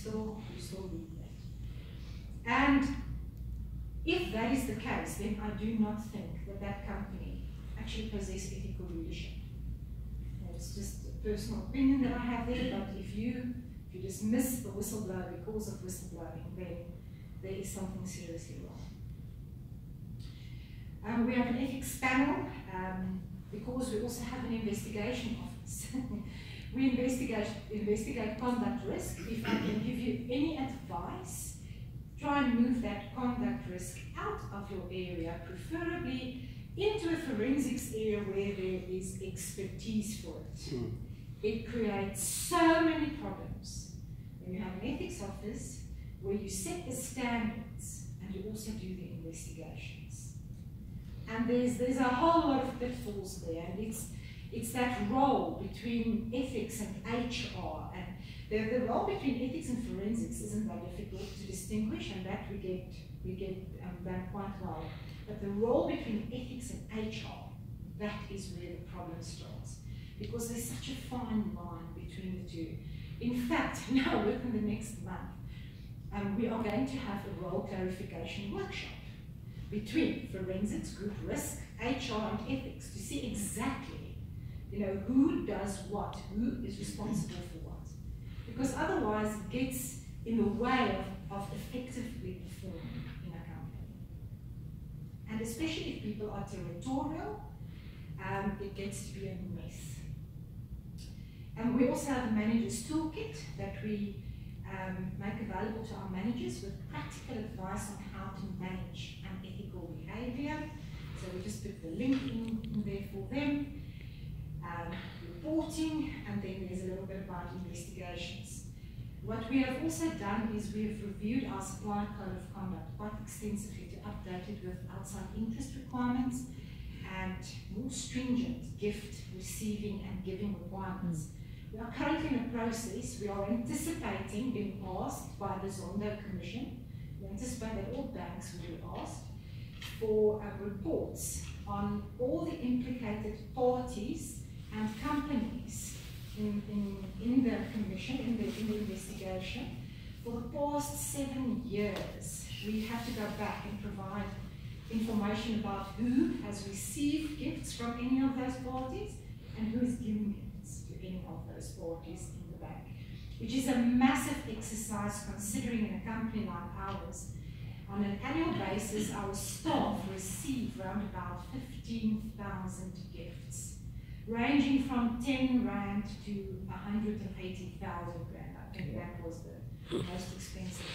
You still need that. And if that is the case, then I do not think that that company actually possesses ethical leadership. It's just a personal opinion that I have there, but if you dismiss the whistleblower because of whistleblowing, then there is something seriously wrong. We have an ethics panel, because we also have an investigation office. We investigate conduct risk. If I can give you any advice, try and move that conduct risk out of your area, preferably into a forensics area where there is expertise for it. It creates so many problems. When you have an ethics office where you set the standards and you also do the investigations. And there's a whole lot of pitfalls there, and it's that role between ethics and HR, and the role between ethics and forensics isn't that difficult to distinguish, and that we get done quite well. But the role between ethics and HR, that is where the problem starts, because there's such a fine line between the two. In fact, now within the next month, we are going to have a role clarification workshop between forensics, group risk, HR, and ethics to see exactly, who does what, who is responsible for what. Because otherwise it gets in the way of effectively performing in a company. And especially if people are territorial, it gets to be a mess. And we also have a manager's toolkit that we make available to our managers with practical advice on how to manage unethical behavior. So we just put the link in there for them. Reporting, and then there's a little bit about investigations. What we have also done is we have reviewed our supplier code of conduct quite extensively to update it with outside interest requirements and more stringent gift receiving and giving requirements. We are currently in a process. We are anticipating being asked by the Zondo Commission. We anticipate that all banks will be asked for reports on all the implicated parties and companies in the commission, in the investigation. For the past 7 years, we have to go back and provide information about who has received gifts from any of those parties and who is giving gifts to any of those parties in the bank, which is a massive exercise considering in a company like ours, on an annual basis, our staff receive around about 15,000 gifts, ranging from 10 Rand to 180,000 Rand. I think that was the most expensive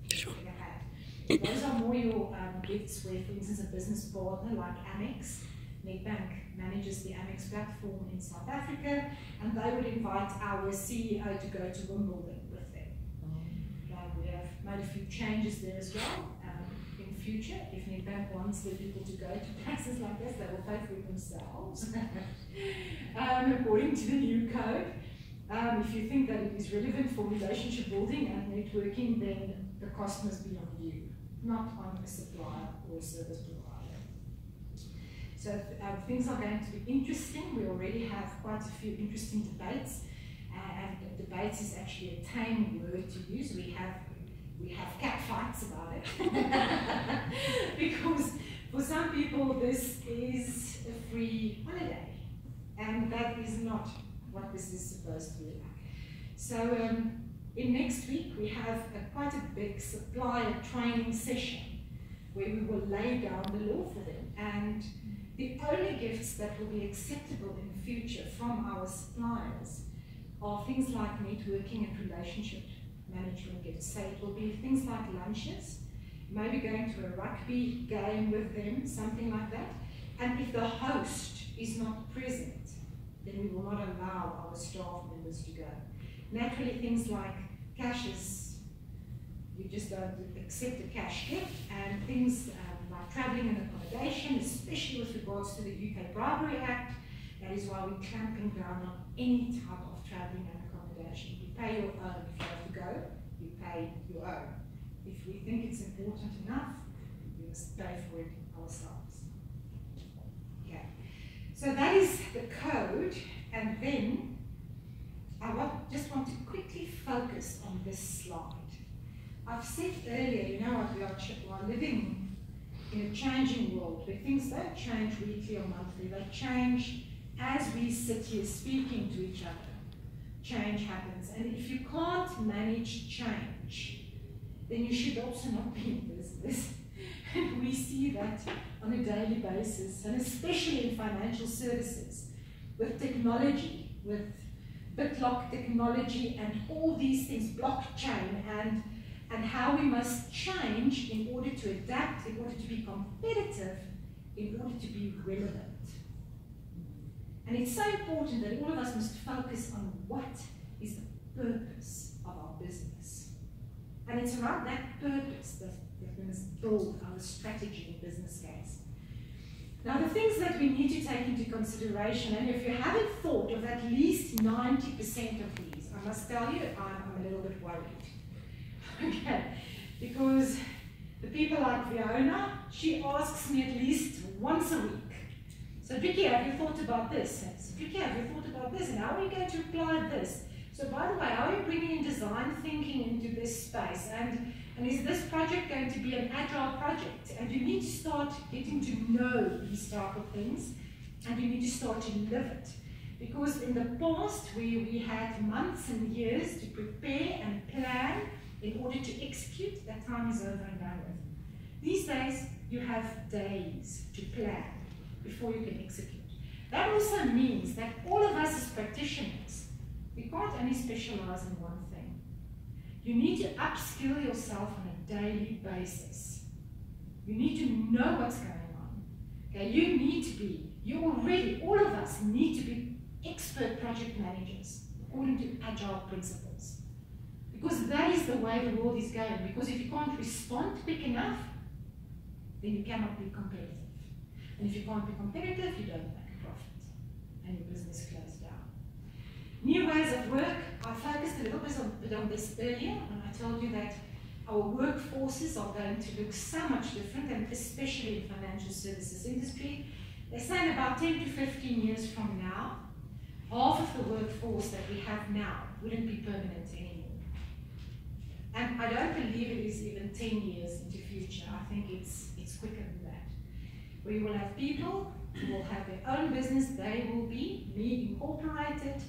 gift we've ever had. Those are more your gifts where, for instance, a business partner like Amex, Nedbank manages the Amex platform in South Africa, and they would invite our CEO to go to Wimbledon with them. We have made a few changes there as well. In future, if Nedbank wants their people to go to places like this, they will pay for it themselves, according to the new code. If you think that it is relevant for relationship building and networking, then the cost must be on you, not on a supplier or a service provider. So things are going to be interesting. We already have quite a few interesting debates, and debates is actually a tame word to use. We have cat fights about it because for some people this is a free holiday, and that is not what this is supposed to be like. So in next week we have quite a big supplier training session where we will lay down the law for them, and the only gifts that will be acceptable in the future from our suppliers are things like networking and relationship management gifts. So it will be things like lunches, maybe going to a rugby game with them, something like that. And if the host is not present, then we will not allow our staff members to go. Naturally, things like cashes, you just don't accept a cash gift, and things like travelling and accommodation, especially with regards to the UK Bribery Act. That is why we're clamping down on any type of travelling and accommodation. You pay your own. If you have to go, you pay your own. If we think it's important enough, we must pay for it ourselves. Okay. So that is the code, and then just want to quickly focus on this slide. I've said earlier, you know what, we are living in a changing world where things don't change weekly or monthly, they change as we sit here speaking to each other. Change happens, and if you can't manage change, then you should also not be in business. And we see that on a daily basis, and especially in financial services, with technology, with BitLock technology and all these things, blockchain, and how we must change in order to adapt, in order to be competitive, in order to be relevant. And it's so important that all of us must focus on what is the purpose of our business. And it's around that purpose that we must build our strategy and business case. Now, the things that we need to take into consideration, and if you haven't thought of at least 90% of these, I must tell you, I'm a little bit worried. Okay, because the people like Fiona, she asks me at least once a week. So, Vicky, have you thought about this? And Vicky, have you thought about this? And how are you going to apply this? So, by the way, how are you bringing in design thinking into this space? And is this project going to be an agile project? And you need to start getting to know these type of things, and you need to start to live it. Because in the past, we had months and years to prepare and plan in order to execute. That time is over and done with. These days, you have days to plan before you can execute. That also means that all of us as practitioners, we can't only specialize in one thing. You need to upskill yourself on a daily basis. You need to know what's going on. Okay, you need to be, all of us need to be expert project managers according to agile principles. Because that is the way the world is going. Because if you can't respond quick enough, then you cannot be competitive. And if you can't be competitive, you don't make a profit. And your business closes down. New ways of work. I focused a little bit on this earlier, and I told you that our workforces are going to look so much different, and especially in financial services industry. They're saying about 10 to 15 years from now, half of the workforce that we have now wouldn't be permanent anymore. And I don't believe it is even 10 years into future. I think it's quicker than that. We will have people who will have their own business. They will be incorporated,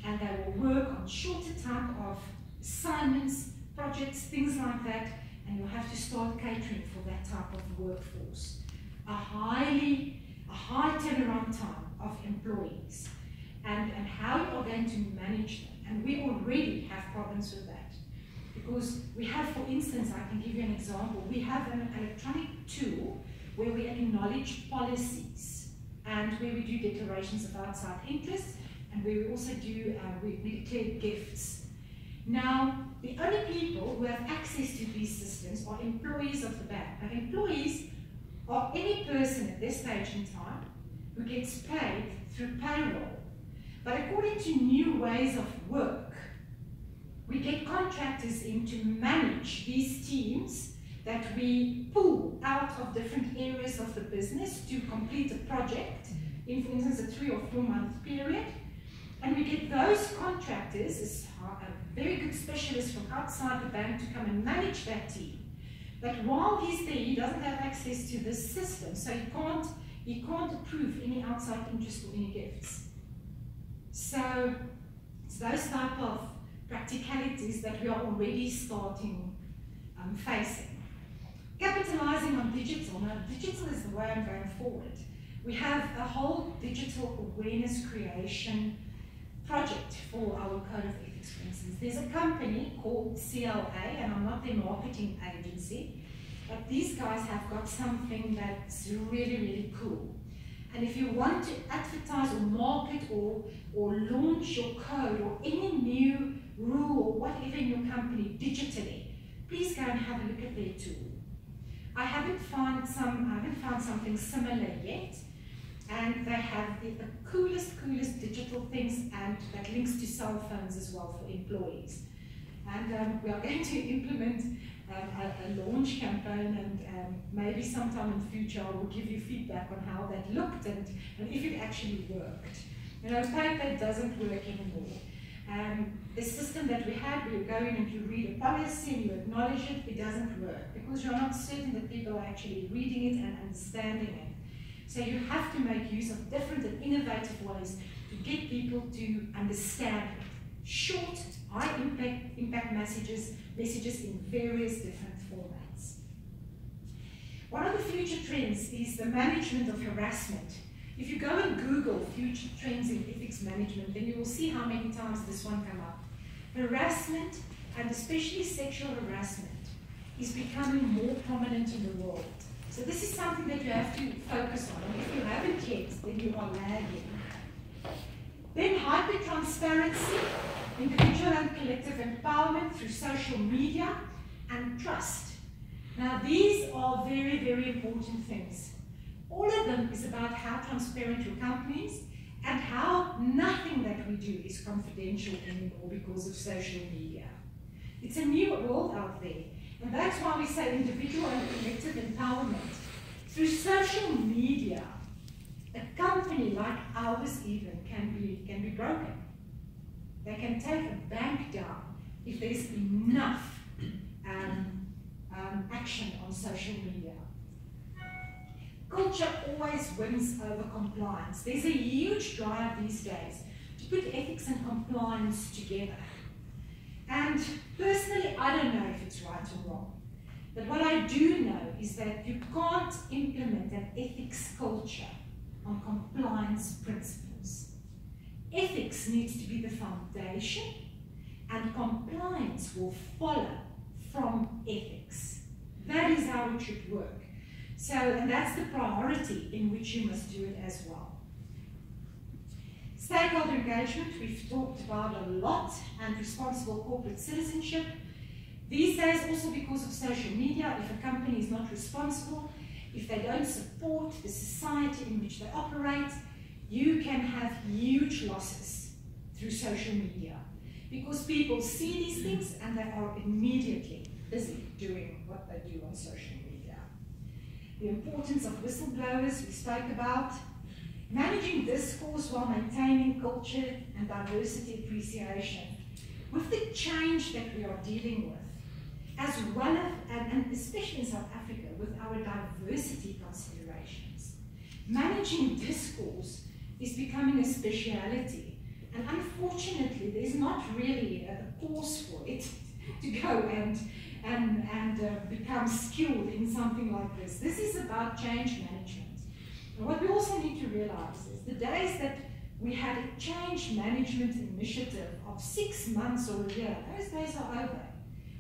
and they will work on shorter type of assignments, projects, things like that, and you'll have to start catering for that type of workforce. A high turnaround time of employees, and how you are going to manage them. And we already have problems with that. Because we have, for instance, I can give you an example, we have an electronic tool where we acknowledge policies and where we do declarations of outside interest, and where we also do, we declare gifts. Now, the only people who have access to these systems are employees of the bank. Now, employees are any person at this stage in time who gets paid through payroll. But according to new ways of work, we get contractors in to manage these teams that we pull out of different areas of the business to complete a project in, for instance, a 3 or 4 month period. And we get those contractors as very good specialists from outside the bank to come and manage that team. But while he's there, he doesn't have access to this system, so he can't approve any outside interest or any gifts. So it's those type of practicalities that we are already starting facing. Capitalizing on digital. Now, digital is the way I'm going forward. We have a whole digital awareness creation project for our code of ethics, for instance. There's a company called CLA, and I'm not their marketing agency, but these guys have got something that's really, really cool. And if you want to advertise or market or launch your code or any new rule or whatever in your company digitally, please go and have a look at their tool. I haven't found something similar yet, and they have the coolest digital things, and that links to cell phones as well for employees. And we are going to implement a launch campaign, and maybe sometime in the future I will give you feedback on how that looked and if it actually worked. You know, paper doesn't work anymore. The system that we had, where you go in and you read a policy and you acknowledge it, it doesn't work because you're not certain that people are actually reading it and understanding it. So you have to make use of different and innovative ways to get people to understand it. Short, high impact messages in various different formats. One of the future trends is the management of harassment. If you go and Google future trends in ethics management, then you will see how many times this one comes up. Harassment, and especially sexual harassment, is becoming more prominent in the world. So this is something that you have to focus on. And if you haven't yet, then you are lagging. Then hyper-transparency, individual and collective empowerment through social media, and trust. Now these are very, very important things. All of them is about how transparent your company is and how nothing that we do is confidential anymore because of social media. It's a new world out there, and that's why we say individual and collective empowerment. Through social media, a company like ours even can be broken. They can take a bank down if there's enough action on social media. Culture always wins over compliance. There's a huge drive these days to put ethics and compliance together. And personally, I don't know if it's right or wrong. But what I do know is that you can't implement an ethics culture on compliance principles. Ethics needs to be the foundation, and compliance will follow from ethics. That is how it should work. So, and that's the priority in which you must do it as well. Stakeholder engagement, we've talked about a lot, and responsible corporate citizenship. These days, also because of social media, if a company is not responsible, if they don't support the society in which they operate, you can have huge losses through social media. Because people see these things and they are immediately busy doing what they do on social media. The importance of whistleblowers we spoke about. Managing discourse while maintaining culture and diversity appreciation. With the change that we are dealing with, as well as, and especially in South Africa, with our diversity considerations, managing discourse is becoming a speciality. And unfortunately, there's not really a course for it to go and become skilled in something like this. This is about change management. And what we also need to realize is the days that we had a change management initiative of 6 months or a year, those days are over.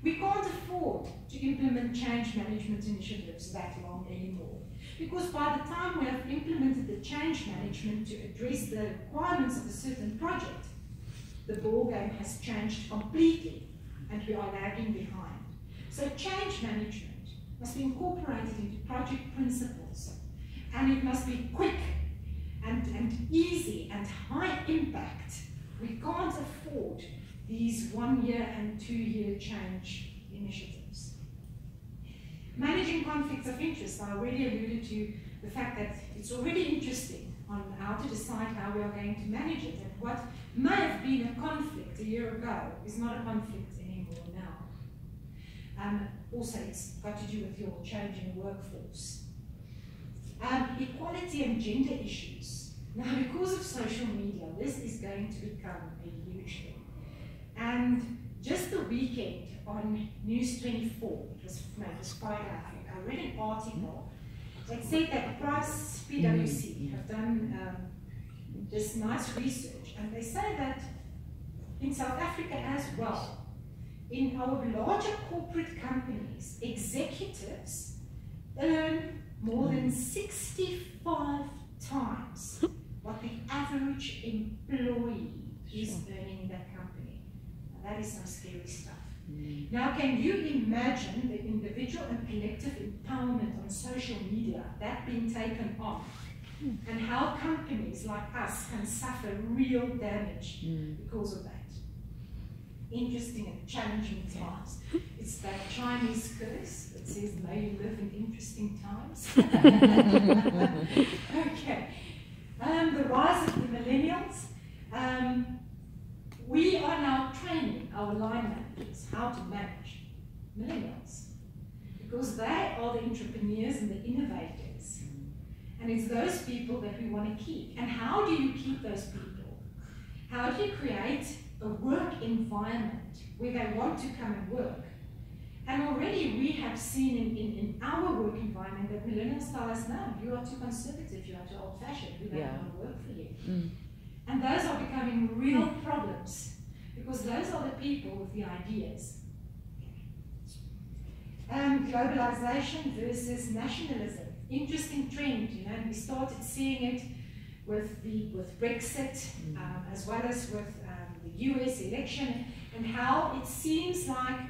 We can't afford to implement change management initiatives that long anymore. Because by the time we have implemented the change management to address the requirements of a certain project, the ballgame has changed completely and we are lagging behind. So change management must be incorporated into project principles, and it must be quick and easy and high impact. We can't afford these 1 year and 2 year change initiatives. Managing conflicts of interest, I already alluded to the fact that it's already interesting on how to decide how we are going to manage it, and what may have been a conflict a year ago is not a conflict anymore now. Also, it's got to do with your changing workforce. Equality and gender issues. Now, because of social media, this is going to become a huge thing. And just the weekend on News 24, it was Friday, I think, I read an article that said that Price PwC have done this nice research, and they say that in South Africa as well, in our larger corporate companies, executives earn more than 65 times what the average employee is earning in that company. Now, that is some scary stuff. Now, can you imagine the individual and collective empowerment on social media, that being taken off, and how companies like us can suffer real damage because of that? Interesting and challenging times. It's that Chinese curse that says, may you live in interesting times. Okay. The rise of the millennials. We are our line managers how to manage millennials, because they are the entrepreneurs and the innovators. And it's those people that we want to keep. And how do you keep those people? How do you create a work environment where they want to come and work? And already we have seen in our work environment that millennials tell us, no, you are too conservative, you are too old-fashioned, we don't want to work for you. And those are becoming real problems, because those are the people with the ideas. Globalization versus nationalism. Interesting trend, you know, and we started seeing it with Brexit, as well as with the US election, and how it seems like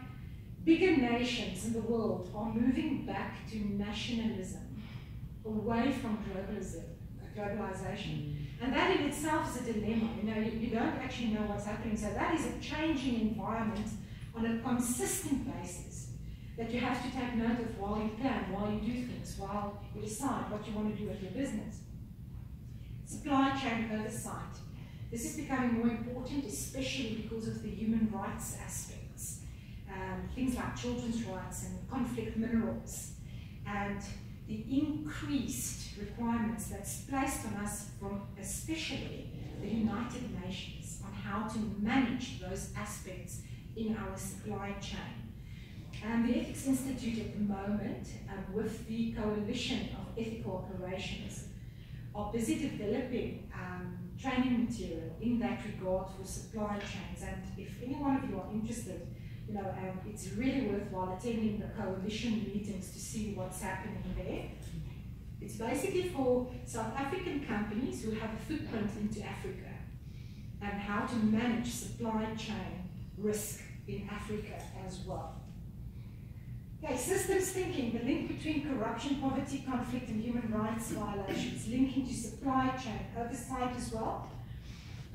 bigger nations in the world are moving back to nationalism, away from globalization. And that in itself is a dilemma. You know, you don't actually know what's happening. So that is a changing environment on a consistent basis that you have to take note of while you plan, while you do things, while you decide what you want to do with your business. Supply chain oversight. This is becoming more important, especially because of the human rights aspects. Things like children's rights and conflict minerals, and the increased requirements that's placed on us from especially the United Nations on how to manage those aspects in our supply chain. The Ethics Institute at the moment, with the Coalition of Ethical Operations, are busy developing training material in that regard for supply chains. And if any one of you are interested, you know, it's really worthwhile attending the coalition meetings to see what's happening there. It's basically for South African companies who have a footprint into Africa and how to manage supply chain risk in Africa as well. Okay, systems thinking, the link between corruption, poverty, conflict, and human rights violations, linking to supply chain oversight as well.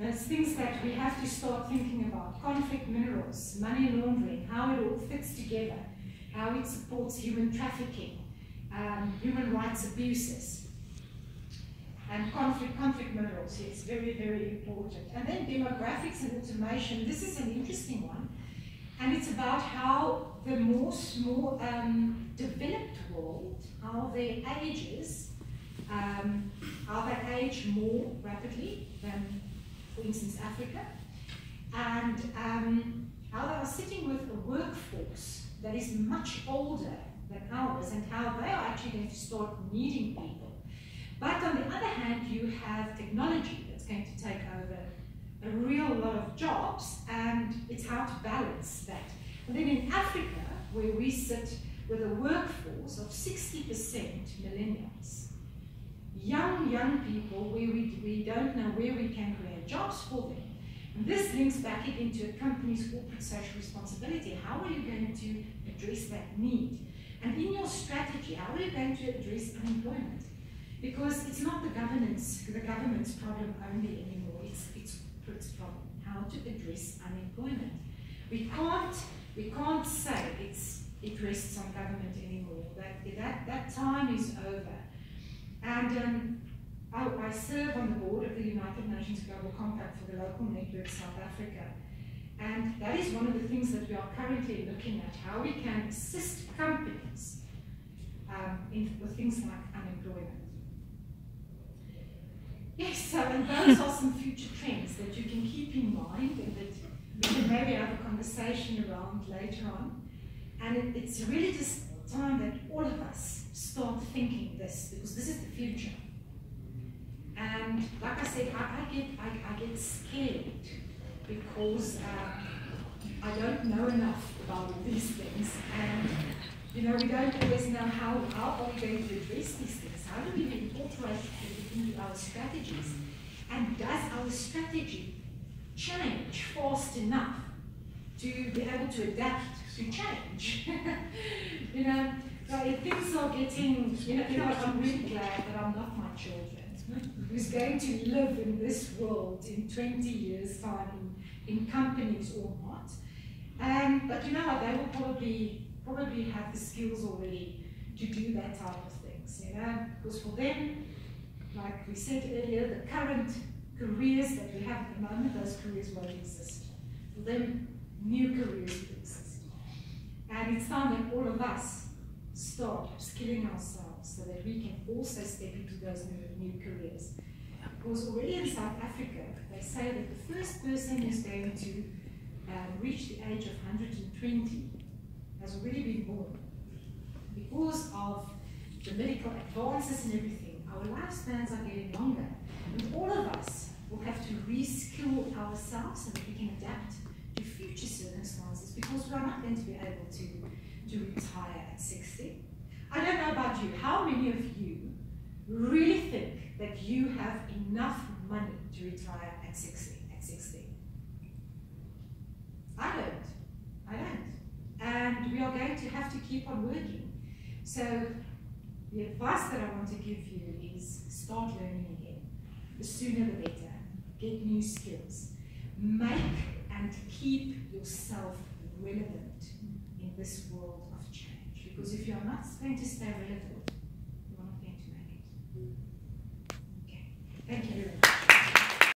And it's things that we have to start thinking about. Conflict minerals, money laundering, how it all fits together, how it supports human trafficking, human rights abuses. And conflict minerals, yes, very, very important. And then demographics and automation, this is an interesting one. And it's about how the more developed world, how their ages, how they age more rapidly than, for instance, Africa, and how they are sitting with a workforce that is much older than ours, and how they are actually going to start needing people. But on the other hand, you have technology that's going to take over a real lot of jobs, and it's how to balance that. And then in Africa, where we sit with a workforce of 60% millennials, young people where we don't know where we can create jobs for them. And this links back into a company's corporate social responsibility. How are you going to address that need? And in your strategy, how are you going to address unemployment? Because it's not the government's problem only anymore, it's corporate's problem, how to address unemployment. We can't say it rests on government anymore. That time is over. And I serve on the board of the United Nations Global Compact for the local network South Africa. And that is one of the things that we are currently looking at, how we can assist companies with things like unemployment. Yes, so and those are some future trends that you can keep in mind and that we can maybe have a conversation around later on. And it's really just time that all of us start thinking this, because this is the future. And like I said, I get scared because I don't know enough about all these things, and you know, we don't always know how are we going to address these things. How do we incorporate it into our strategies? And does our strategy change fast enough to be able to adapt to change? You know, if things are getting, you know, I'm really glad that I'm not my children, who's going to live in this world in 20 years' time in companies or not. But you know what, they will probably have the skills already to do that type of things, you know, because for them, like we said earlier, the current careers that we have at the moment, those careers won't exist. For them, new careers will exist. And it's time that all of us start skilling ourselves so that we can also step into those new careers. Because already in South Africa, they say that the first person who's going to reach the age of 120 has already been born. Because of the medical advances and everything, our lifespans are getting longer. And all of us will have to reskill ourselves so that we can adapt to future circumstances, because we are not going to be able to retire at 60. I don't know about you, how many of you really think that you have enough money to retire at 60? I don't. And we are going to have to keep on working. So the advice that I want to give you is start learning again. The sooner the better. Get new skills. Make and keep yourself relevant in this world of change. Because if you are not going to stay relevant,